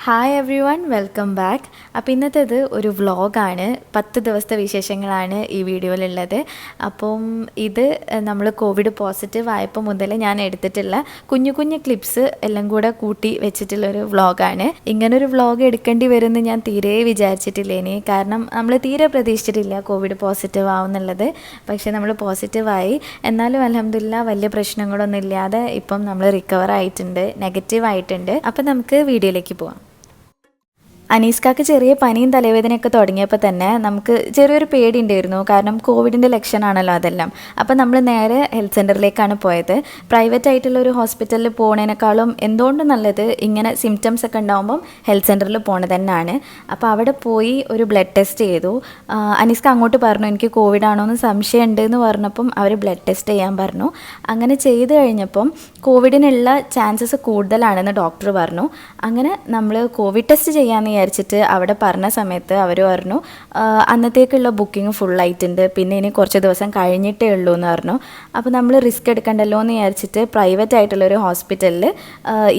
Hi every one, welcome back. അപ്പോൾ ഇന്നത്തേത് ഒരു വ്ളോഗാണ്. 10 ദിവസത്തെ വിശേഷങ്ങളാണ് ഈ വീഡിയോയിലുള്ളത്. അപ്പം ഇത് നമ്മൾ കോവിഡ് പോസിറ്റീവ് ആയപ്പോൾ മുതൽ ഞാൻ എടുത്തിട്ടുള്ള കുഞ്ഞു കുഞ്ഞു ക്ലിപ്സ് എല്ലാം കൂടെ കൂട്ടി വെച്ചിട്ടുള്ളൊരു വ്ളോഗാണ്. ഇങ്ങനൊരു വ്ളോഗ് എടുക്കേണ്ടി വരുമെന്ന് ഞാൻ തീരെ വിചാരിച്ചിട്ടില്ലേനി. കാരണം നമ്മൾ തീരെ പ്രതീക്ഷിച്ചിട്ടില്ല കോവിഡ് പോസിറ്റീവ് ആവുന്നുള്ളത്. പക്ഷേ നമ്മൾ പോസിറ്റീവായി. എന്നാലും അൽഹംദുലില്ലാ വലിയ പ്രശ്നങ്ങളൊന്നും ഇല്ലാതെ ഇപ്പം നമ്മൾ റിക്കവർ ആയിട്ടുണ്ട്, നെഗറ്റീവ് ആയിട്ടുണ്ട്. അപ്പം നമുക്ക് വീഡിയോയിലേക്ക് പോവാം. അനീസ്കാക്ക് ചെറിയ പനിയും തലവേദനയൊക്കെ തുടങ്ങിയപ്പോൾ തന്നെ നമുക്ക് ചെറിയൊരു പേടി ഉണ്ടായിരുന്നു. കാരണം കോവിഡിൻ്റെ ലക്ഷണമാണല്ലോ അതെല്ലാം. അപ്പോൾ നമ്മൾ നേരെ ഹെൽത്ത് സെൻ്ററിലേക്കാണ് പോയത്. പ്രൈവറ്റ് ആയിട്ടുള്ള ഒരു ഹോസ്പിറ്റലിൽ പോകുന്നതിനേക്കാളും എന്തുകൊണ്ടും നല്ലത് ഇങ്ങനെ സിംറ്റംസ് ഒക്കെ ഉണ്ടാകുമ്പം ഹെൽത്ത് സെൻ്ററിൽ പോകണത് തന്നെയാണ്. അപ്പോൾ അവിടെ പോയി ഒരു ബ്ലഡ് ടെസ്റ്റ് ചെയ്തു. അനീസ്ക അങ്ങോട്ട് പറഞ്ഞു എനിക്ക് കോവിഡ് ആണോ എന്ന് സംശയമുണ്ട് എന്ന് പറഞ്ഞപ്പം അവർ ബ്ലഡ് ടെസ്റ്റ് ചെയ്യാൻ പറഞ്ഞു. അങ്ങനെ ചെയ്ത് കഴിഞ്ഞപ്പം കോവിഡിനുള്ള ചാൻസസ് കൂടുതലാണെന്ന് ഡോക്ടർ പറഞ്ഞു. അങ്ങനെ നമ്മൾ കോവിഡ് ടെസ്റ്റ് ചെയ്യാമെന്ന് വിചാരിച്ചിട്ട് അവിടെ പറഞ്ഞ സമയത്ത് അവർ പറഞ്ഞു അന്നത്തേക്കുള്ള ബുക്കിംഗ് ഫുള്ളായിട്ടുണ്ട്, പിന്നെ ഇനി കുറച്ച് ദിവസം കഴിഞ്ഞിട്ടേ ഉള്ളൂ എന്ന് പറഞ്ഞു. അപ്പോൾ നമ്മൾ റിസ്ക് എടുക്കണ്ടല്ലോ എന്ന് വിചാരിച്ചിട്ട് പ്രൈവറ്റ് ആയിട്ടുള്ളൊരു ഹോസ്പിറ്റലിൽ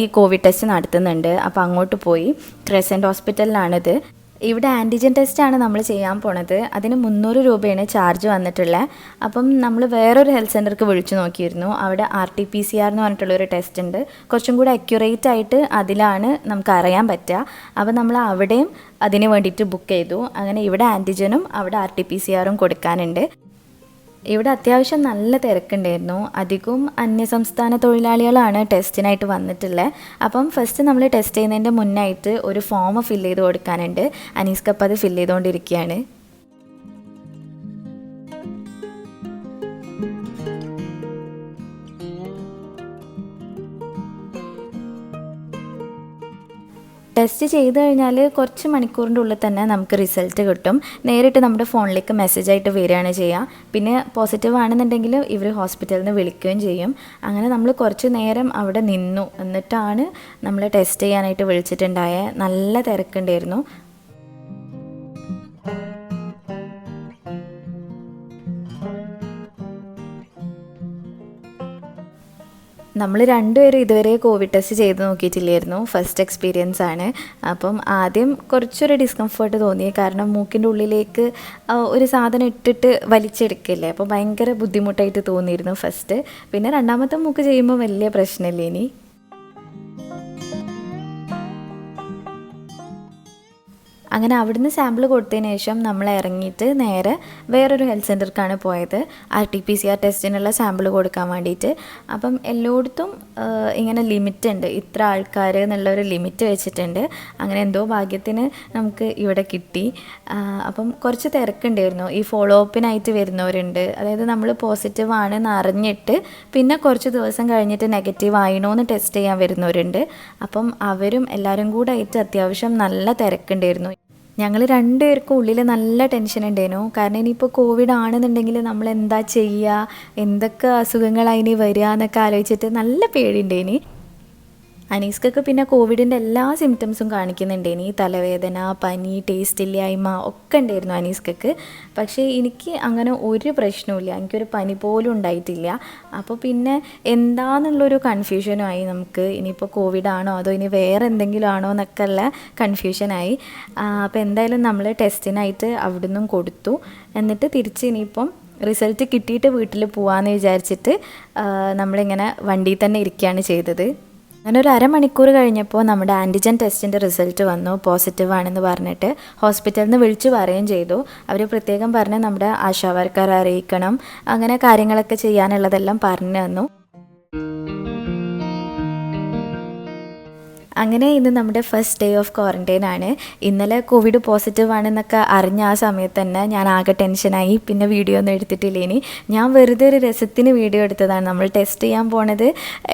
ഈ കോവിഡ് ടെസ്റ്റ് നടത്തുന്നുണ്ട്. അപ്പോൾ അങ്ങോട്ട് പോയി. ക്രസൻറ്റ് ഹോസ്പിറ്റലിലാണിത്. ഇവിടെ ആൻറ്റിജൻ ടെസ്റ്റാണ് നമ്മൾ ചെയ്യാൻ പോണത്. അതിന് 300 രൂപയാണ് ചാർജ് വന്നിട്ടുള്ളത്. അപ്പം നമ്മൾ വേറൊരു ഹെൽത്ത് സെൻ്റർക്ക് വിളിച്ചു നോക്കിയിരുന്നു. അവിടെ RT-PCR എന്ന് പറഞ്ഞിട്ടുള്ളൊരു ടെസ്റ്റ് ഉണ്ട്. കുറച്ചും കൂടി അക്യുറേറ്റ് ആയിട്ട് അതിലാണ് നമുക്ക് അറിയാൻ പറ്റുക. അപ്പോൾ നമ്മൾ അവിടെയും അതിന് വേണ്ടിയിട്ട് ബുക്ക് ചെയ്തു. അങ്ങനെ ഇവിടെ ആൻറ്റിജനും അവിടെ RT-PCR കൊടുക്കാനുണ്ട്. ഇവിടെ അത്യാവശ്യം നല്ല തിരക്കുണ്ടായിരുന്നു. അധികവും അന്യസംസ്ഥാന തൊഴിലാളികളാണ് ടെസ്റ്റിനായിട്ട് വന്നിട്ടുള്ളത്. അപ്പം ഫസ്റ്റ് നമ്മൾ ടെസ്റ്റ് ചെയ്യുന്നതിൻ്റെ മുന്നായിട്ട് ഒരു ഫോം ഫില്ല് ചെയ്ത് കൊടുക്കാനുണ്ട്. അനീസ്കപ്പ് അത് ഫില്ല് ചെയ്തുകൊണ്ടിരിക്കുകയാണ്. ടെസ്റ്റ് ചെയ്ത് കഴിഞ്ഞാൽ കുറച്ച് മണിക്കൂറിൻ്റെ ഉള്ളിൽ തന്നെ നമുക്ക് റിസൾട്ട് കിട്ടും. നേരിട്ട് നമ്മുടെ ഫോണിലേക്ക് മെസ്സേജായിട്ട് വരികയാണ് ചെയ്യുക. പിന്നെ പോസിറ്റീവ് ആണെന്നുണ്ടെങ്കിൽ ഇവർ ഹോസ്പിറ്റലിൽ നിന്ന് വിളിക്കുകയും ചെയ്യും. അങ്ങനെ നമ്മൾ കുറച്ച് നേരം അവിടെ നിന്നു. എന്നിട്ടാണ് നമ്മൾ ടെസ്റ്റ് ചെയ്യാനായിട്ട് വിളിച്ചിട്ടുണ്ടായത്. നല്ല തിരക്കുണ്ടായിരുന്നു. നമ്മൾ രണ്ടുപേരും ഇതുവരെ കോവിഡ് ടെസ്റ്റ് ചെയ്ത് നോക്കിയിട്ടില്ലായിരുന്നു. ഫസ്റ്റ് എക്സ്പീരിയൻസ് ആണ്. അപ്പം ആദ്യം കുറച്ചൊരു ഡിസ്കംഫേർട്ട് തോന്നി. കാരണം മൂക്കിൻ്റെ ഉള്ളിലേക്ക് ഒരു സാധനം ഇട്ടിട്ട് വലിച്ചെടുക്കില്ലേ, അപ്പോൾ ഭയങ്കര ബുദ്ധിമുട്ടായിട്ട് തോന്നിയിരുന്നു ഫസ്റ്റ്. പിന്നെ രണ്ടാമത്തെ മൂക്ക് ചെയ്യുമ്പോൾ വലിയ പ്രശ്നമില്ല. ഇനി അങ്ങനെ അവിടുന്ന് സാമ്പിൾ കൊടുത്തതിന് ശേഷം നമ്മൾ ഇറങ്ങിയിട്ട് നേരെ വേറൊരു ഹെൽത്ത് സെൻ്റർക്കാണ് പോയത്. RT-PCR ടെസ്റ്റിനുള്ള സാമ്പിൾ കൊടുക്കാൻ വേണ്ടിയിട്ട്. അപ്പം എല്ലായിടത്തും ഇങ്ങനെ ലിമിറ്റ് ഉണ്ട്, ഇത്ര ആൾക്കാർ എന്നുള്ളൊരു ലിമിറ്റ് വെച്ചിട്ടുണ്ട്. അങ്ങനെ എന്തോ ഭാഗ്യത്തിന് നമുക്ക് ഇവിടെ കിട്ടി. അപ്പം കുറച്ച് തിരക്കുണ്ടായിരുന്നു. ഈ ഫോളോ അപ്പിനായിട്ട് വരുന്നവരുണ്ട്. അതായത് നമ്മൾ പോസിറ്റീവ് ആണെന്ന് അറിഞ്ഞിട്ട് പിന്നെ കുറച്ച് ദിവസം കഴിഞ്ഞിട്ട് നെഗറ്റീവ് ആയിനോ എന്ന് ടെസ്റ്റ് ചെയ്യാൻ വരുന്നവരുണ്ട്. അപ്പം അവരും എല്ലാവരും കൂടെ ആയിട്ട് അത്യാവശ്യം നല്ല തിരക്കുണ്ടായിരുന്നു. ഞങ്ങൾ രണ്ടുപേർക്കും ഉള്ളിൽ നല്ല ടെൻഷൻ ഉണ്ടായിരുന്നു. കാരണം ഇനിയിപ്പോൾ കോവിഡ് ആണെന്നുണ്ടെങ്കിൽ നമ്മൾ എന്താ ചെയ്യുക, എന്തൊക്കെ അസുഖങ്ങളായിനി വരിക എന്നൊക്കെ ആലോചിച്ചിട്ട് നല്ല പേടിയുണ്ടേനി. അനീസ്കൊക്കെ പിന്നെ കോവിഡിൻ്റെ എല്ലാ സിംറ്റംസും കാണിക്കുന്നുണ്ടേനി. തലവേദന, പനി, ടേസ്റ്റ് ഇല്ലായ്മ ഒക്കെ ഉണ്ടായിരുന്നു അനീസ്കൊക്കെ. പക്ഷേ എനിക്ക് അങ്ങനെ ഒരു പ്രശ്നവുമില്ല. എനിക്കൊരു പനി പോലും ഉണ്ടായിട്ടില്ല. അപ്പോൾ പിന്നെ എന്താണെന്നുള്ളൊരു കൺഫ്യൂഷനുമായി നമുക്ക്. ഇനിയിപ്പോൾ കോവിഡ് ആണോ അതോ ഇനി വേറെ എന്തെങ്കിലും ആണോ എന്നൊക്കെ ഉള്ള കൺഫ്യൂഷനായി. അപ്പോൾ എന്തായാലും നമ്മൾ ടെസ്റ്റിനായിട്ട് അവിടെ നിന്നും കൊടുത്തു. എന്നിട്ട് തിരിച്ച് ഇനിയിപ്പം റിസൾട്ട് കിട്ടിയിട്ട് വീട്ടിൽ പോകാമെന്ന് വിചാരിച്ചിട്ട് നമ്മളിങ്ങനെ വണ്ടിയിൽ തന്നെ ഇരിക്കുകയാണ് ചെയ്തത്. അങ്ങനെ ഒരു അരമണിക്കൂർ കഴിഞ്ഞപ്പോൾ നമ്മുടെ ആൻറ്റിജൻ ടെസ്റ്റിൻ്റെ റിസൾട്ട് വന്നു. പോസിറ്റീവ് ആണെന്ന് പറഞ്ഞിട്ട് ഹോസ്പിറ്റലിൽ നിന്ന് വിളിച്ചു പറയുകയും ചെയ്തു. അവർ പ്രത്യേകം പറഞ്ഞ് നമ്മുടെ ആശാവർക്കാരെ അറിയിക്കണം, അങ്ങനെ കാര്യങ്ങളൊക്കെ ചെയ്യാനുള്ളതെല്ലാം പറഞ്ഞു തന്നു. അങ്ങനെ ഇന്ന് നമ്മുടെ ഫസ്റ്റ് ഡേ ഓഫ് ക്വാറൻറ്റൈൻ ആണ്. ഇന്നലെ കോവിഡ് പോസിറ്റീവ് ആണെന്നൊക്കെ അറിഞ്ഞ ആ സമയത്ത് തന്നെ ഞാൻ ആകെ ടെൻഷനായി. പിന്നെ വീഡിയോ ഒന്നും എടുത്തിട്ടില്ലേനി. ഞാൻ വെറുതെ ഒരു രസത്തിന് വീഡിയോ എടുത്തതാണ്. നമ്മൾ ടെസ്റ്റ് ചെയ്യാൻ പോണത്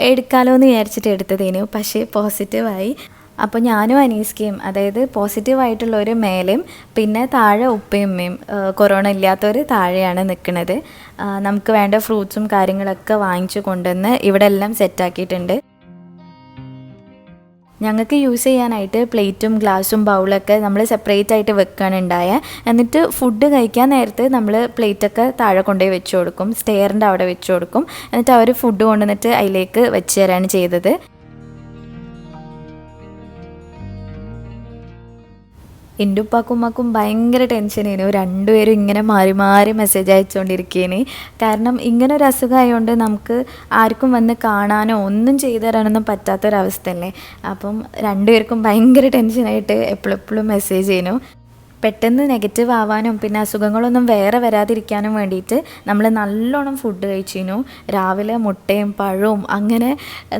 എടുക്കാമല്ലോ എന്ന് വിചാരിച്ചിട്ട് എടുത്തതേനു. പക്ഷേ പോസിറ്റീവായി. അപ്പോൾ ഞാനും അനീസ്കയും, അതായത് പോസിറ്റീവായിട്ടുള്ളവർ മേലെയും പിന്നെ താഴെ ഉപ്പയമ്മയും, കൊറോണ ഇല്ലാത്തവർ താഴെയാണ് നിൽക്കുന്നത്. നമുക്ക് വേണ്ട ഫ്രൂട്ട്സും കാര്യങ്ങളൊക്കെ വാങ്ങിച്ചു കൊണ്ടുവന്ന് ഇവിടെ എല്ലാം സെറ്റാക്കിയിട്ടുണ്ട്. ഞങ്ങൾക്ക് യൂസ് ചെയ്യാനായിട്ട് പ്ലേറ്റും ഗ്ലാസും ബൗളൊക്കെ നമ്മൾ സെപ്പറേറ്റ് ആയിട്ട് വെക്കാനുണ്ടായ. എന്നിട്ട് ഫുഡ് കഴിക്കാൻ നേരത്ത് നമ്മൾ പ്ലേറ്റൊക്കെ താഴെ കൊണ്ടുപോയി വെച്ച് കൊടുക്കും, സ്റ്റെയറിൻ്റെ അവിടെ വെച്ച് കൊടുക്കും. എന്നിട്ട് അവർ ഫുഡ് കൊണ്ടുവന്നിട്ട് അതിലേക്ക് വെച്ച് തരാണ് ചെയ്തത്. എൻ്റെ ഉപ്പാക്കും ഉമ്മാക്കും ഭയങ്കര ടെൻഷനായിരുന്നു. രണ്ടുപേരും ഇങ്ങനെ മാറി മാറി മെസ്സേജ് അയച്ചുകൊണ്ടിരിക്കുകയാണ്. കാരണം ഇങ്ങനെ ഒരു അസുഖമായതുകൊണ്ട് നമുക്ക് ആർക്കും വന്ന് കാണാനോ ഒന്നും ചെയ്തു തരാനൊന്നും പറ്റാത്തൊരവസ്ഥയല്ലേ. അപ്പം രണ്ടുപേർക്കും ഭയങ്കര ടെൻഷനായിട്ട് എപ്പോഴെപ്പോഴും മെസ്സേജ് ചെയ്യുന്നു. പെട്ടെന്ന് നെഗറ്റീവ് ആവാനും പിന്നെ അസുഖങ്ങളൊന്നും വേറെ വരാതിരിക്കാനും വേണ്ടിയിട്ട് നമ്മൾ നല്ലോണം ഫുഡ് കഴിച്ചിരുന്നു. രാവിലെ മുട്ടയും പഴവും അങ്ങനെ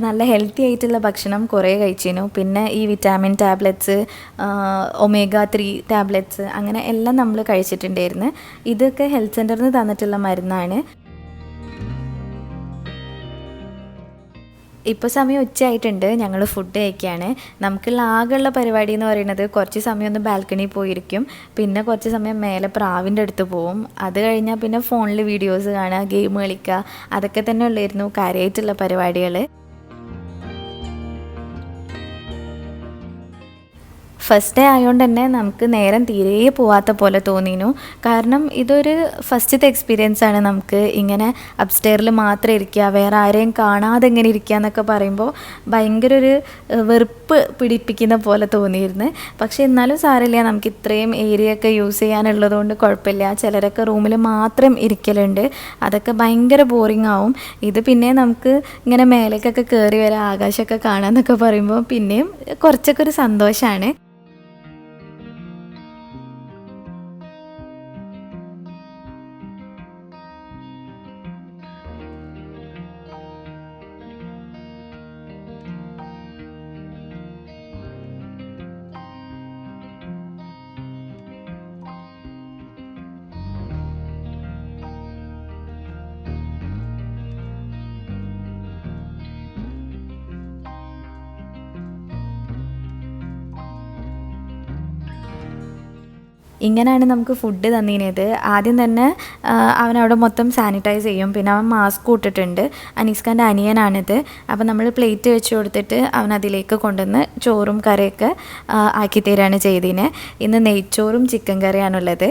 നല്ല ഹെൽത്തി ആയിട്ടുള്ള ഭക്ഷണം കുറേ കഴിച്ചിരുന്നു. പിന്നെ ഈ വിറ്റാമിൻ ടാബ്ലറ്റ്സ്, ഒമേഗ 3 ടാബ്ലറ്റ്സ് അങ്ങനെ എല്ലാം നമ്മൾ കഴിച്ചിട്ടുണ്ടായിരുന്നു. ഇതൊക്കെ ഹെൽത്ത് സെൻറ്ററിൽ നിന്ന് തന്നിട്ടുള്ള മരുന്നാണ്. ഇപ്പോൾ സമയം ഉച്ചയായിട്ടുണ്ട്. ഞങ്ങൾ ഫുഡ് കഴിക്കുകയാണ്. നമുക്കുള്ള ആകെയുള്ള പരിപാടി എന്ന് പറയുന്നത് കുറച്ച് സമയം ഒന്ന് ബാൽക്കണി പോയിരിക്കും, പിന്നെ കുറച്ച് സമയം മേലെ പ്രാവിൻ്റെ അടുത്ത് പോവും. അത് കഴിഞ്ഞാൽ പിന്നെ ഫോണിൽ വീഡിയോസ് കാണുക, ഗെയിം കളിക്കുക, അതൊക്കെ തന്നെ ഉള്ളായിരുന്നു കാര്യമായിട്ടുള്ള പരിപാടികൾ. ഫസ്റ്റ് ഡേ ആയതുകൊണ്ട് തന്നെ നമുക്ക് നേരം തീരെ പോവാത്ത പോലെ തോന്നിയിരുന്നു. കാരണം ഇതൊരു ഫസ്റ്റത്തെ എക്സ്പീരിയൻസ് ആണ്. നമുക്ക് ഇങ്ങനെ അപ്സ്റ്റെയറിൽ മാത്രം ഇരിക്കുക, വേറെ ആരെയും കാണാതെ ഇങ്ങനെ ഇരിക്കുക എന്നൊക്കെ പറയുമ്പോൾ ഭയങ്കര ഒരു വെറുപ്പ് പിടിപ്പിക്കുന്ന പോലെ തോന്നിയിരുന്നു. പക്ഷേ എന്നാലും സാരമില്ല, നമുക്ക് ഇത്രയും ഏരിയ ഒക്കെ യൂസ് ചെയ്യാനുള്ളതുകൊണ്ട് കുഴപ്പമില്ല. ചിലരൊക്കെ റൂമിൽ മാത്രം ഇരിക്കലുണ്ട്, അതൊക്കെ ഭയങ്കര ബോറിംഗ് ആവും. ഇത് പിന്നെ നമുക്ക് ഇങ്ങനെ മേലേക്കൊക്കെ കയറി വരാം, ആകാശമൊക്കെ കാണാമെന്നൊക്കെ പറയുമ്പോൾ പിന്നെയും കുറച്ചൊക്കെ ഒരു സന്തോഷമാണ്. ഇങ്ങനെയാണ് നമുക്ക് ഫുഡ് തന്നിരുന്നത്. ആദ്യം തന്നെ അവനവിടെ മൊത്തം സാനിറ്റൈസ് ചെയ്യും, പിന്നെ അവൻ മാസ്ക് ഇട്ടിട്ടുണ്ട്. അനീസ്ഖാൻ്റെ അനിയനാണിത്. അപ്പോൾ നമ്മൾ പ്ലേറ്റ് വെച്ച് കൊടുത്തിട്ട് അവനതിലേക്ക് കൊണ്ടുവന്ന് ചോറും കറിയൊക്കെ ആക്കി തരികയാണ് ചെയ്തതിന്. ഇന്ന് നെയ്ച്ചോറും ചിക്കൻ കറിയാണുള്ളത്.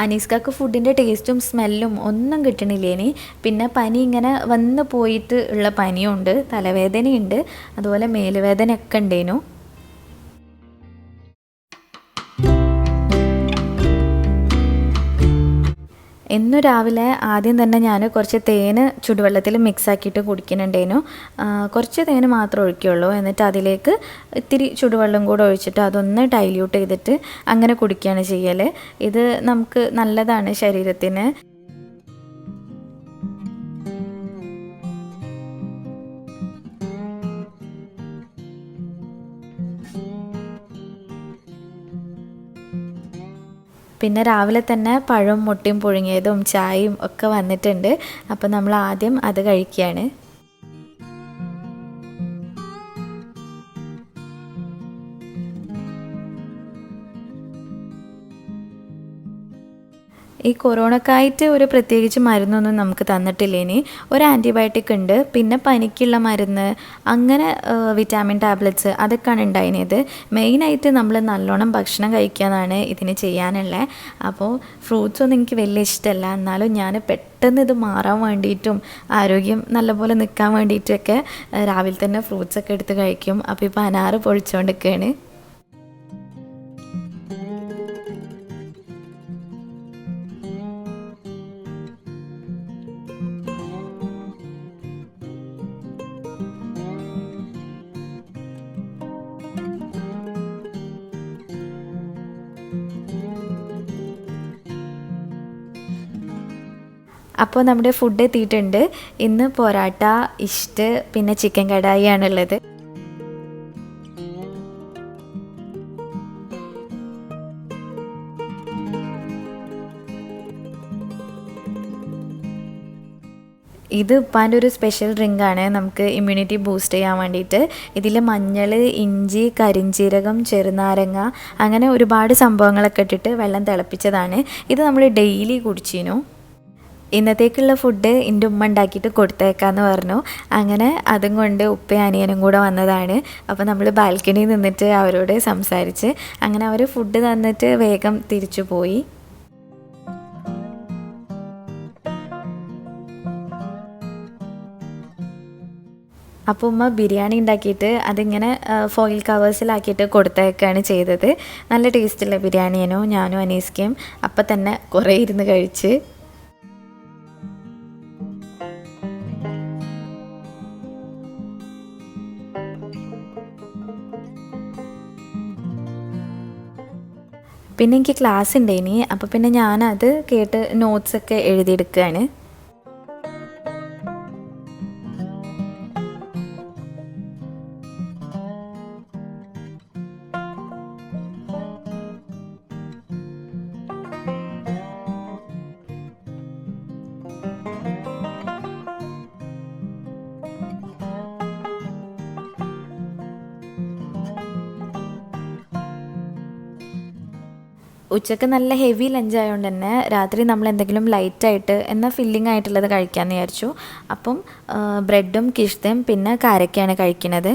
അനീസ്കാക്ക് ഫുഡിൻ്റെ ടേസ്റ്റും സ്മെല്ലും ഒന്നും കിട്ടണില്ലേനി. പിന്നെ പനി ഇങ്ങനെ വന്ന് പോയിട്ട് ഉള്ള പനിയുണ്ട്, തലവേദനയുണ്ട്, അതുപോലെ മേലുവേദനയൊക്കെ ഉണ്ടേനു. ഇന്നു രാവിലെ ആദ്യം തന്നെ ഞാൻ കുറച്ച് തേന് ചുടുവെള്ളത്തിൽ മിക്സാക്കിയിട്ട് കുടിക്കുന്നുണ്ടേനു. കുറച്ച് തേന് മാത്രമേ ഒഴിക്കുകയുള്ളൂ. എന്നിട്ട് അതിലേക്ക് ഇത്തിരി ചുടുവെള്ളം കൂടെ ഒഴിച്ചിട്ട് അതൊന്ന് ഡൈല്യൂട്ട് ചെയ്തിട്ട് അങ്ങനെ കുടിക്കുകയാണ് ചെയ്യൽ. ഇത് നമുക്ക് നല്ലതാണ് ശരീരത്തിന്. പിന്നെ രാവിലെ തന്നെ പഴവും മുട്ടയും പുഴുങ്ങിയതും ചായയും ഒക്കെ വന്നിട്ടുണ്ട്. അപ്പോൾ നമ്മൾ ആദ്യം അത് കഴിക്കുകയാണ്. ഈ കൊറോണക്കായിട്ട് ഒരു പ്രത്യേകിച്ച് മരുന്നൊന്നും നമുക്ക് തന്നിട്ടില്ലേനി. ഒരു ആൻറ്റിബയോട്ടിക് ഉണ്ട്, പിന്നെ പനിക്കുള്ള മരുന്ന്, അങ്ങനെ വിറ്റാമിൻ ടാബ്ലറ്റ്സ് അതൊക്കെയാണ് ഉണ്ടായിരുന്നത്. മെയിനായിട്ട് നമ്മൾ നല്ലോണം ഭക്ഷണം കഴിക്കാനാണ് ഇതിന് ചെയ്യാനുള്ളത്. അപ്പോൾ ഫ്രൂട്ട്സ് ഒന്നും എനിക്ക് വലിയ ഇഷ്ടമല്ല, എന്നാലും ഞാൻ പെട്ടെന്ന് ഇത് മാറാൻ വേണ്ടിയിട്ടും ആരോഗ്യം നല്ലപോലെ നിൽക്കാൻ വേണ്ടിയിട്ടുമൊക്കെ രാവിലെ തന്നെ ഫ്രൂട്ട്സൊക്കെ എടുത്ത് കഴിക്കും. അപ്പോൾ ഇപ്പോൾ അനാറ് പൊളിച്ചുകൊണ്ടിരിക്കുകയാണ്. അപ്പോൾ നമ്മുടെ ഫുഡ് എത്തിയിട്ടുണ്ട്. ഇന്ന് പൊറാട്ട, ഇഷ്ട്, പിന്നെ ചിക്കൻ കടായി ആണുള്ളത്. ഇത് ഉപ്പാൻ്റെ ഒരു സ്പെഷ്യൽ ഡ്രിങ്കാണ്, നമുക്ക് ഇമ്മ്യൂണിറ്റി ബൂസ്റ്റ് ചെയ്യാൻ വേണ്ടിയിട്ട്. ഇതിൽ മഞ്ഞൾ, ഇഞ്ചി, കരിഞ്ചീരകം, ചെറുനാരങ്ങ അങ്ങനെ ഒരുപാട് സംഭവങ്ങളൊക്കെ ഇട്ടിട്ട് വെള്ളം തിളപ്പിച്ചതാണ്. ഇത് നമ്മൾ ഡെയിലി കുടിച്ചിരുന്നു. ഇന്നത്തേക്കുള്ള ഫുഡ് എൻ്റെ ഉമ്മ ഉണ്ടാക്കിയിട്ട് കൊടുത്തേക്കാന്ന് പറഞ്ഞു. അങ്ങനെ അതും കൊണ്ട് ഉപ്പയും അനിയനും കൂടെ വന്നതാണ്. അപ്പോൾ നമ്മൾ ബാൽക്കണിയിൽ നിന്നിട്ട് അവരോട് സംസാരിച്ച് അങ്ങനെ അവർ ഫുഡ് തന്നിട്ട് വേഗം തിരിച്ചു പോയി. അപ്പോൾ ഉമ്മ ബിരിയാണി ഉണ്ടാക്കിയിട്ട് അതിങ്ങനെ ഫോയിൽ കവേഴ്സിലാക്കിയിട്ട് കൊടുത്തേക്കാണ് ചെയ്തത്. നല്ല ടേസ്റ്റുള്ള ബിരിയാണിയേനോ. ഞാനും അനീസ്ക്കയും അപ്പം തന്നെ കുറേ ഇരുന്ന് കഴിച്ച്. പിന്നെ എനിക്ക് ക്ലാസ് ഉണ്ടായിനി. അപ്പോൾ പിന്നെ ഞാനത് കേട്ട് നോട്ട്സൊക്കെ എഴുതിയെടുക്കുകയാണ്. ഉച്ചക്ക് നല്ല ഹെവി ലഞ്ച് ആയതുകൊണ്ട് തന്നെ രാത്രി നമ്മൾ എന്തെങ്കിലും ലൈറ്റായിട്ട് എന്നാൽ ഫില്ലിംഗ് ആയിട്ടുള്ളത് കഴിക്കാമെന്ന് വിചാരിച്ചു. അപ്പം ബ്രെഡും കിഷ്തയും പിന്നെ കാരക്കയാണ് കഴിക്കുന്നത്.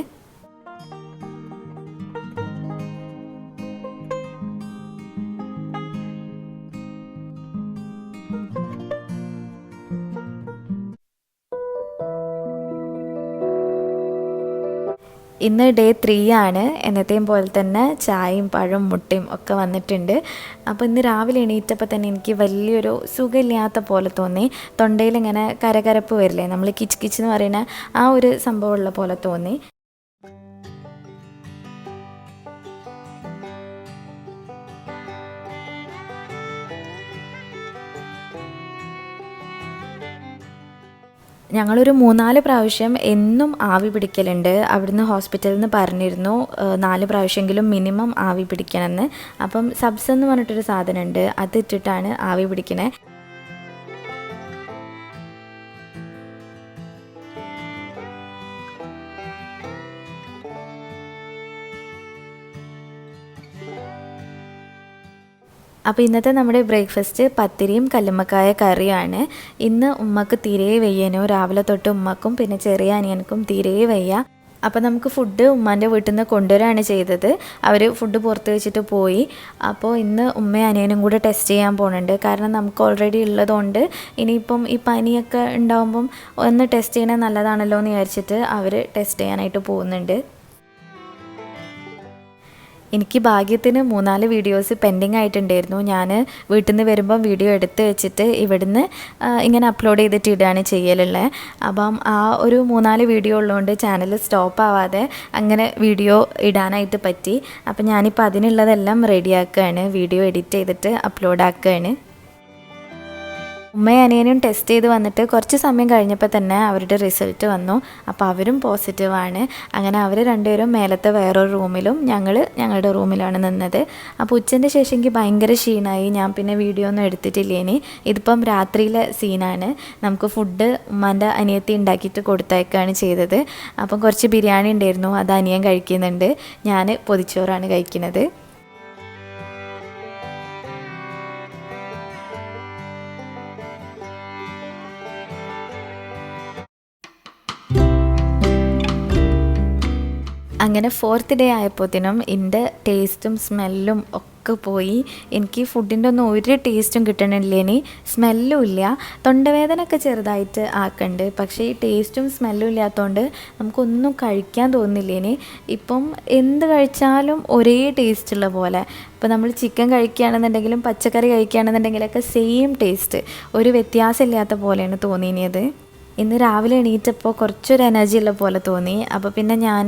ഇന്ന് ഡേ 3 ആണ്. എന്നത്തെയും പോലെ തന്നെ ചായയും പഴവും മുട്ടയും ഒക്കെ വന്നിട്ടുണ്ട്. അപ്പോൾ ഇന്ന് രാവിലെ എണീറ്റപ്പോൾ തന്നെ എനിക്ക് വലിയൊരു സുഖമില്ലാത്ത പോലെ തോന്നി. തൊണ്ടയിലിങ്ങനെ കരകരപ്പ് വരില്ലേ, നമ്മൾ കിച്ച് കിച്ച് എന്ന് പറയുന്ന ആ ഒരു സംഭവമുള്ള പോലെ തോന്നി. ഞങ്ങളൊരു 3-4 പ്രാവശ്യം എന്നും ആവി പിടിക്കലുണ്ട്. അവിടുന്ന് ഹോസ്പിറ്റലിൽ നിന്ന് പറഞ്ഞിരുന്നു 4 പ്രാവശ്യമെങ്കിലും മിനിമം ആവി പിടിക്കണമെന്ന്. അപ്പം സബ്സ് എന്ന് പറഞ്ഞിട്ടൊരു സാധനമുണ്ട്, അതിട്ടിട്ടാണ് ആവി പിടിക്കണേ. അപ്പോൾ ഇന്നത്തെ നമ്മുടെ ബ്രേക്ക്ഫാസ്റ്റ് പത്തിരിയും കല്ലുമ്മക്കായ കറിയാണ്. ഇന്ന് ഉമ്മക്ക് തീരെ വയ്യനോ. രാവിലെ തൊട്ട് ഉമ്മക്കും പിന്നെ ചെറിയ അനിയനക്കും തീരെ വയ്യ. അപ്പോൾ നമുക്ക് ഫുഡ് ഉമ്മാൻ്റെ വീട്ടിൽ നിന്ന് കൊണ്ടുവരികയാണ് ചെയ്തത്. അവർ ഫുഡ് പുറത്ത് വെച്ചിട്ട് പോയി. അപ്പോൾ ഇന്ന് ഉമ്മയും അനിയനും കൂടെ ടെസ്റ്റ് ചെയ്യാൻ പോകുന്നുണ്ട്. കാരണം നമുക്ക് ഓൾറെഡി ഉള്ളതുകൊണ്ട് ഇനിയിപ്പം ഈ പനിയൊക്കെ ഉണ്ടാകുമ്പം ഒന്ന് ടെസ്റ്റ് ചെയ്യണത് നല്ലതാണല്ലോ എന്ന് വിചാരിച്ചിട്ട് അവർ ടെസ്റ്റ് ചെയ്യാനായിട്ട് പോകുന്നുണ്ട്. എനിക്ക് ഭാഗ്യത്തിന് 3-4 വീഡിയോസ് പെൻഡിങ് ആയിട്ടുണ്ടായിരുന്നു. ഞാൻ വീട്ടിൽ നിന്ന് വരുമ്പം വീഡിയോ എടുത്ത് വെച്ചിട്ട് ഇവിടുന്ന് ഇങ്ങനെ അപ്ലോഡ് ചെയ്തിട്ട് ഇടുകയാണ് ചെയ്യലുള്ളത്. അപ്പം ആ ഒരു 3-4 വീഡിയോ ഉള്ളതുകൊണ്ട് ചാനൽ സ്റ്റോപ്പ് ആവാതെ അങ്ങനെ വീഡിയോ ഇടാനായിട്ട് പറ്റി. അപ്പം ഞാനിപ്പോൾ അതിനുള്ളതെല്ലാം റെഡിയാക്കുകയാണ്. വീഡിയോ എഡിറ്റ് ചെയ്തിട്ട് അപ്ലോഡ് ആക്കുകയാണ്. ഉമ്മയും അനിയനും ടെസ്റ്റ് ചെയ്ത് വന്നിട്ട് കുറച്ച് സമയം കഴിഞ്ഞപ്പോൾ തന്നെ അവരുടെ റിസൾട്ട് വന്നു. അപ്പോൾ അവരും പോസിറ്റീവാണ്. അങ്ങനെ അവർ രണ്ടുപേരും മേലത്തെ വേറൊരു റൂമിലും ഞങ്ങളുടെ റൂമിലാണ് നിന്നത്. അപ്പോൾ ഉച്ചൻ്റെ ശേഷം എനിക്ക് ഭയങ്കര ക്ഷീണമായി. ഞാൻ പിന്നെ വീഡിയോ ഒന്നും എടുത്തിട്ടില്ലേനി. ഇതിപ്പം രാത്രിയിലെ സീനാണ്. നമുക്ക് ഫുഡ് ഉമ്മാൻ്റെ അനിയത്തി ഉണ്ടാക്കിയിട്ട് കൊടുത്തയക്കുകയാണ് ചെയ്തത്. അപ്പം കുറച്ച് ബിരിയാണി ഉണ്ടായിരുന്നു, അത് അനിയൻ കഴിക്കുന്നുണ്ട്. ഞാൻ പൊതിച്ചോറാണ് കഴിക്കുന്നത്. അങ്ങനെ 4th ഡേ ആയപ്പോഴത്തേനും എൻ്റെ ടേസ്റ്റും സ്മെല്ലും ഒക്കെ പോയി. എനിക്ക് ഫുഡിൻ്റെ ഒന്നും ഒരു ടേസ്റ്റും കിട്ടണില്ലേനി, സ്മെല്ലും ഇല്ല. തൊണ്ടവേദനയൊക്കെ ചെറുതായിട്ട് ആക്കുന്നുണ്ട്, പക്ഷേ ഈ ടേസ്റ്റും സ്മെല്ലും ഇല്ലാത്തതുകൊണ്ട് നമുക്കൊന്നും കഴിക്കാൻ തോന്നുന്നില്ലേനി. ഇപ്പം എന്ത് കഴിച്ചാലും ഒരേ ടേസ്റ്റുള്ള പോലെ. ഇപ്പോൾ നമ്മൾ ചിക്കൻ കഴിക്കുകയാണെന്നുണ്ടെങ്കിലും പച്ചക്കറി കഴിക്കുകയാണെന്നുണ്ടെങ്കിലൊക്കെ സെയിം ടേസ്റ്റ്, ഒരു വ്യത്യാസമില്ലാത്ത പോലെയാണ് തോന്നിയത്. ഇന്ന് രാവിലെ എണീറ്റപ്പോൾ കുറച്ചൊരു എനർജി ഉള്ള പോലെ തോന്നി. അപ്പോൾ പിന്നെ ഞാൻ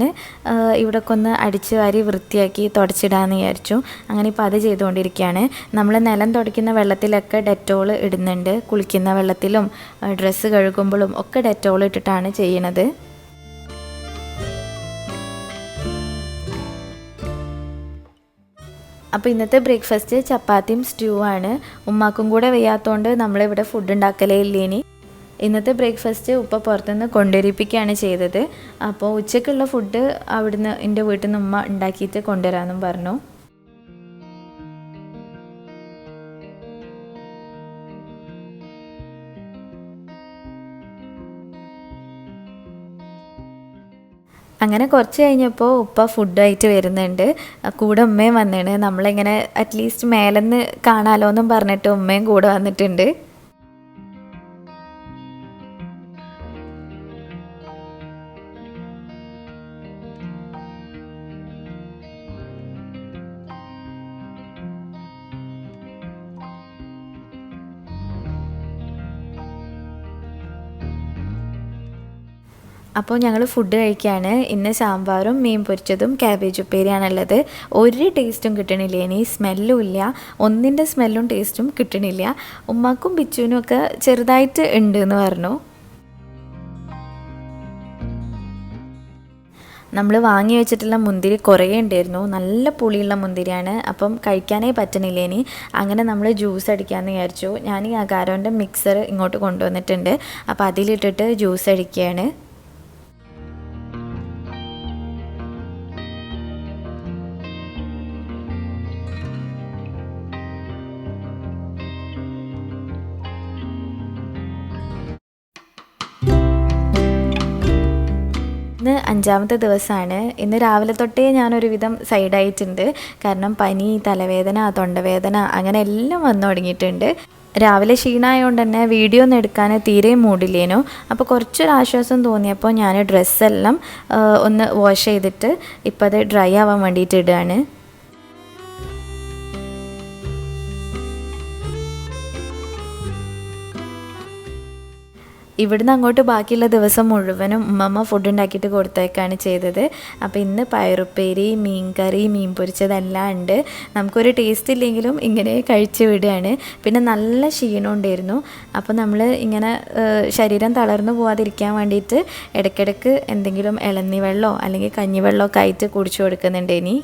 ഇവിടെയൊക്കെ ഒന്ന് അടിച്ച് വാരി വൃത്തിയാക്കി തുടച്ചിടാമെന്ന് വിചാരിച്ചു. അങ്ങനെ ഇപ്പോൾ അത് ചെയ്തുകൊണ്ടിരിക്കുകയാണ്. നമ്മൾ നിലം തുടയ്ക്കുന്ന വെള്ളത്തിലൊക്കെ ഡെറ്റോൾ ഇടുന്നുണ്ട്. കുളിക്കുന്ന വെള്ളത്തിലും ഡ്രസ്സ് കഴുകുമ്പോഴും ഒക്കെ ഡെറ്റോൾ ഇട്ടിട്ടാണ് ചെയ്യണത്. അപ്പോൾ ഇന്നത്തെ ബ്രേക്ക്ഫാസ്റ്റ് ചപ്പാത്തിയും സ്റ്റ്യൂ ആണ്. ഉമ്മാക്കും കൂടെ വയ്യാത്തതുകൊണ്ട് നമ്മളിവിടെ ഫുഡ് ഉണ്ടാക്കലേ ഇല്ലേനി. ഇന്നത്തെ ബ്രേക്ക്ഫാസ്റ്റ് ഉപ്പ പുറത്തുനിന്ന് കൊണ്ടുവരിപ്പിക്കുകയാണ് ചെയ്തത്. അപ്പോൾ ഉച്ചയ്ക്കുള്ള ഫുഡ് അവിടുന്ന് എൻ്റെ വീട്ടിൽ നിന്ന് ഉമ്മ ഉണ്ടാക്കിയിട്ട് കൊണ്ടുവരാമെന്നും പറഞ്ഞു. അങ്ങനെ കുറച്ച് കഴിഞ്ഞപ്പോൾ ഉപ്പ ഫുഡായിട്ട് വരുന്നുണ്ട്. കൂടെ ഉമ്മയും വന്നിട്ട് നമ്മളിങ്ങനെ അറ്റ്ലീസ്റ്റ് മേലെന്ന് കാണാമല്ലോ എന്നും പറഞ്ഞിട്ട് ഉമ്മയും കൂടെ വന്നിട്ടുണ്ട്. അപ്പോൾ ഞങ്ങൾ ഫുഡ് കഴിക്കുകയാണ്. ഇന്ന് സാമ്പാറും മീൻ പൊരിച്ചതും ക്യാബേജ് ഉപ്പേരിയാണുള്ളത്. ഒരു ടേസ്റ്റും കിട്ടണില്ല, ഇനി സ്മെല്ലും ഇല്ല, ഒന്നിൻ്റെ സ്മെല്ലും ടേസ്റ്റും കിട്ടണില്ല. ഉമ്മാക്കും ബിച്ചുവിനും ഒക്കെ ചെറുതായിട്ട് ഉണ്ട് എന്ന് പറഞ്ഞു. നമ്മൾ വാങ്ങി വെച്ചിട്ടുള്ള മുന്തിരി കുറേ ഉണ്ടായിരുന്നു, നല്ല പുളിയുള്ള മുന്തിരിയാണ്. അപ്പം കഴിക്കാനേ പറ്റണില്ല ഇനി. അങ്ങനെ നമ്മൾ ജ്യൂസ് അടിക്കാമെന്ന് വിചാരിച്ചു. ഞാൻ ഈ അഗാരോൻ്റെ മിക്സർ ഇങ്ങോട്ട് കൊണ്ടുവന്നിട്ടുണ്ട്, അപ്പോൾ അതിലിട്ടിട്ട് ജ്യൂസ് അടിക്കുകയാണ്. ഇന്ന് 5ാമത്തെ ദിവസമാണ്. ഇന്ന് രാവിലെ തൊട്ടേ ഞാനൊരുവിധം സൈഡായിട്ടുണ്ട്. കാരണം പനി, തലവേദന, തൊണ്ടവേദന അങ്ങനെ എല്ലാം വന്നു തുടങ്ങിയിട്ടുണ്ട്. രാവിലെ ക്ഷീണമായതുകൊണ്ട് തന്നെ വീഡിയോ ഒന്നും എടുക്കാൻ തീരെ മൂടില്ലേനു. അപ്പോൾ കുറച്ചൊരാശ്വാസം തോന്നിയപ്പോൾ ഞാൻ ഡ്രസ്സെല്ലാം ഒന്ന് വാഷ് ചെയ്തിട്ട് ഇപ്പോൾ അത് ഡ്രൈ ആവാൻ വേണ്ടിയിട്ട് ഇടുകയാണ്. ഇവിടുന്ന് അങ്ങോട്ട് ബാക്കിയുള്ള ദിവസം മുഴുവനും ഉമ്മമ്മ ഫുഡ് ഉണ്ടാക്കിയിട്ട് കൊടുത്തേക്കാണ് ചെയ്തത്. അപ്പോൾ ഇന്ന് പയറുപ്പേരി, മീൻ കറി, മീൻ പൊരിച്ചതെല്ലാം ഉണ്ട്. നമുക്കൊരു ടേസ്റ്റ് ഇല്ലെങ്കിലും ഇങ്ങനെ കഴിച്ച് വിടുകയാണ്. പിന്നെ നല്ല ക്ഷീണം ഉണ്ടായിരുന്നു. അപ്പോൾ നമ്മൾ ഇങ്ങനെ ശരീരം തളർന്നു പോകാതിരിക്കാൻ വേണ്ടിയിട്ട് ഇടയ്ക്കിടയ്ക്ക് എന്തെങ്കിലും ഇളന്നി വെള്ളമോ അല്ലെങ്കിൽ കഞ്ഞിവെള്ളമൊക്കെ ആയിട്ട് കുടിച്ചു കൊടുക്കുന്നുണ്ട്. ഇനി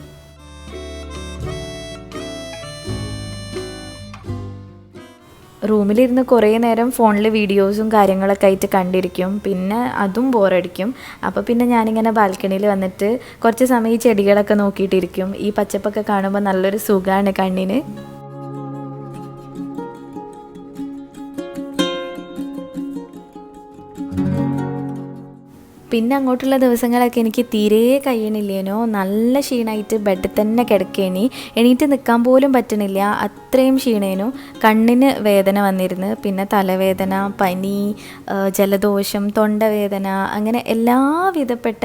റൂമിലിരുന്ന് കുറേ നേരം ഫോണിൽ വീഡിയോസും കാര്യങ്ങളൊക്കെ ആയിട്ട് കണ്ടിരിക്കും. പിന്നെ അതും ബോറടിക്കും. അപ്പോൾ പിന്നെ ഞാനിങ്ങനെ ബാൽക്കണിയിൽ വന്നിട്ട് കുറച്ച് സമയം ഈ ചെടികളൊക്കെ നോക്കിയിട്ടിരിക്കും. ഈ പച്ചപ്പൊക്കെ കാണുമ്പോൾ നല്ലൊരു സുഖമാണ് കണ്ണിന്. പിന്നെ അങ്ങോട്ടുള്ള ദിവസങ്ങളൊക്കെ എനിക്ക് തീരെ കഴിയണില്ലേനോ. നല്ല ക്ഷീണമായിട്ട് ബെഡിൽ തന്നെ കിടക്കേനി, എണീറ്റ് നിൽക്കാൻ പോലും പറ്റണില്ല, അത്രയും ക്ഷീണേനു. കണ്ണിന് വേദന വന്നിരുന്നു, പിന്നെ തലവേദന, പനി, ജലദോഷം, തൊണ്ടവേദന, അങ്ങനെ എല്ലാവിധപ്പെട്ട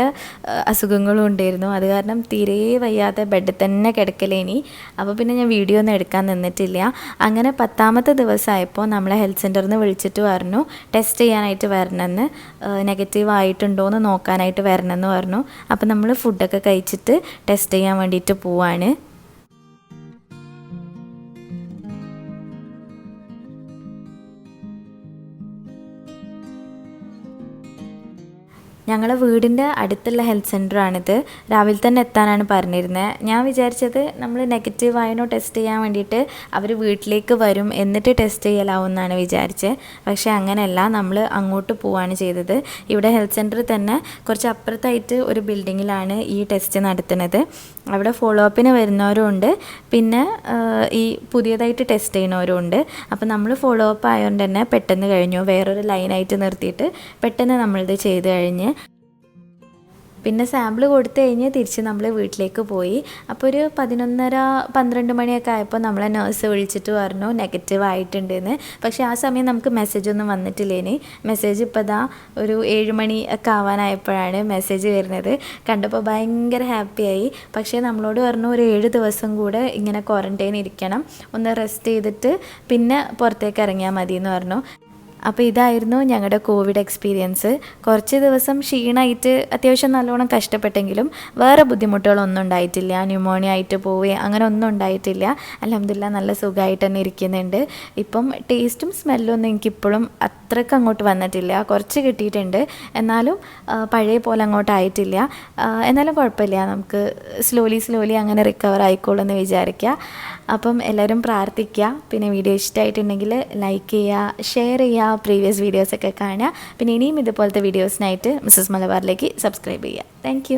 അസുഖങ്ങളും ഉണ്ടായിരുന്നു. അത് കാരണം തീരെ വയ്യാതെ ബെഡിൽ തന്നെ കിടക്കലേനി. അപ്പോൾ പിന്നെ ഞാൻ വീഡിയോ ഒന്നും എടുക്കാൻ നിന്നിട്ടില്ല. അങ്ങനെ 10ാമത്തെ ദിവസമായപ്പോൾ നമ്മളെ ഹെൽത്ത് സെൻറ്ററിൽ നിന്ന് വിളിച്ചിട്ട് പറഞ്ഞു ടെസ്റ്റ് ചെയ്യാനായിട്ട് വരണമെന്ന്, നെഗറ്റീവ് ആയിട്ടുണ്ടോ നോക്കാനായിട്ട് വരണമെന്ന് പറഞ്ഞു. അപ്പോൾ നമ്മൾ ഫുഡൊക്കെ കഴിച്ചിട്ട് ടെസ്റ്റ് ചെയ്യാൻ വേണ്ടിയിട്ട് പോവാണ്. ഞങ്ങളെ വീടിൻ്റെ അടുത്തുള്ള ഹെൽത്ത് സെൻ്ററാണിത്. രാവിലെ തന്നെ എത്താനാണ് പറഞ്ഞിരുന്നത്. ഞാൻ വിചാരിച്ചത് നമ്മൾ നെഗറ്റീവ് ആയനോ ടെസ്റ്റ് ചെയ്യാൻ വേണ്ടിയിട്ട് അവർ വീട്ടിലേക്ക് വരും, എന്നിട്ട് ടെസ്റ്റ് ചെയ്യലാവുമെന്നാണ് വിചാരിച്ചത്. പക്ഷേ അങ്ങനെയല്ല, നമ്മൾ അങ്ങോട്ട് പോവുകയാണ് ചെയ്തത്. ഇവിടെ ഹെൽത്ത് സെൻറ്ററിൽ തന്നെ കുറച്ച് അപ്പുറത്തായിട്ട് ഒരു ബിൽഡിങ്ങിലാണ് ഈ ടെസ്റ്റ് നടത്തുന്നത്. അവിടെ ഫോളോ അപ്പിന് വരുന്നവരും ഉണ്ട്, പിന്നെ ഈ പുതിയതായിട്ട് ടെസ്റ്റ് ചെയ്യുന്നവരും ഉണ്ട്. അപ്പോൾ നമ്മൾ ഫോളോ അപ്പ് ആയതുകൊണ്ട് തന്നെ പെട്ടെന്ന് കഴിഞ്ഞു. വേറൊരു ലൈനായിട്ട് നിർത്തിയിട്ട് പെട്ടെന്ന് നമ്മളിത് ചെയ്ത് കഴിഞ്ഞ് പിന്നെ സാമ്പിൾ കൊടുത്തു കഴിഞ്ഞ് തിരിച്ച് നമ്മൾ വീട്ടിലേക്ക് പോയി. അപ്പോൾ ഒരു 11:30-12 മണിയൊക്കെ ആയപ്പോൾ നമ്മളെ നേഴ്സ് വിളിച്ചിട്ട് പറഞ്ഞു നെഗറ്റീവ് ആയിട്ടുണ്ടെന്ന്. പക്ഷേ ആ സമയം നമുക്ക് മെസ്സേജൊന്നും വന്നിട്ടില്ലേനി. മെസ്സേജ് ഇപ്പോൾ ദാ ഒരു 7 മണി ഒക്കെ ആവാനായപ്പോഴാണ് മെസ്സേജ് വരുന്നത്. കണ്ടപ്പോൾ ഭയങ്കര ഹാപ്പിയായി. പക്ഷേ നമ്മളോട് പറഞ്ഞു ഒരു 7 ദിവസം കൂടെ ഇങ്ങനെ ക്വാറൻറ്റൈൻ ഇരിക്കണം, ഒന്ന് റെസ്റ്റ് ചെയ്തിട്ട് പിന്നെ പുറത്തേക്ക് ഇറങ്ങിയാൽ മതി എന്ന് പറഞ്ഞു. അപ്പോൾ ഇതായിരുന്നു ഞങ്ങളുടെ കോവിഡ് എക്സ്പീരിയൻസ്. കുറച്ച് ദിവസം ക്ഷീണമായിട്ട് അത്യാവശ്യം നല്ലോണം കഷ്ടപ്പെട്ടെങ്കിലും വേറെ ബുദ്ധിമുട്ടുകളൊന്നും ഉണ്ടായിട്ടില്ല. ന്യൂമോണിയ ആയിട്ട് പോവുകയും അങ്ങനെ ഒന്നും ഉണ്ടായിട്ടില്ല. അൽഹംദുലില്ലാ നല്ല സുഖമായിട്ട് തന്നെ ഇരിക്കുന്നുണ്ട്. ഇപ്പം ടേസ്റ്റും സ്മെല്ലും ഒന്നും എനിക്കിപ്പോഴും അത്രയ്ക്ക് അങ്ങോട്ട് വന്നിട്ടില്ല. കുറച്ച് കിട്ടിയിട്ടുണ്ട്, എന്നാലും പഴയ പോലെ അങ്ങോട്ടായിട്ടില്ല. എന്നാലും കുഴപ്പമില്ല, നമുക്ക് സ്ലോലി അങ്ങനെ റിക്കവർ ആയിക്കോളൂ വിചാരിക്കുക. അപ്പം എല്ലാവരും പ്രാർത്ഥിക്കുക. പിന്നെ വീഡിയോ ഇഷ്ടമായിട്ടുണ്ടെങ്കിൽ ലൈക്ക് ചെയ്യുക, ഷെയർ ചെയ്യുക, പ്രീവിയസ് വീഡിയോസൊക്കെ കാണുക. പിന്നെ ഇനിയും ഇതുപോലത്തെ വീഡിയോസിനായിട്ട് മിസ്സസ് മലബാറിലേക്ക് സബ്സ്ക്രൈബ് ചെയ്യുക. താങ്ക്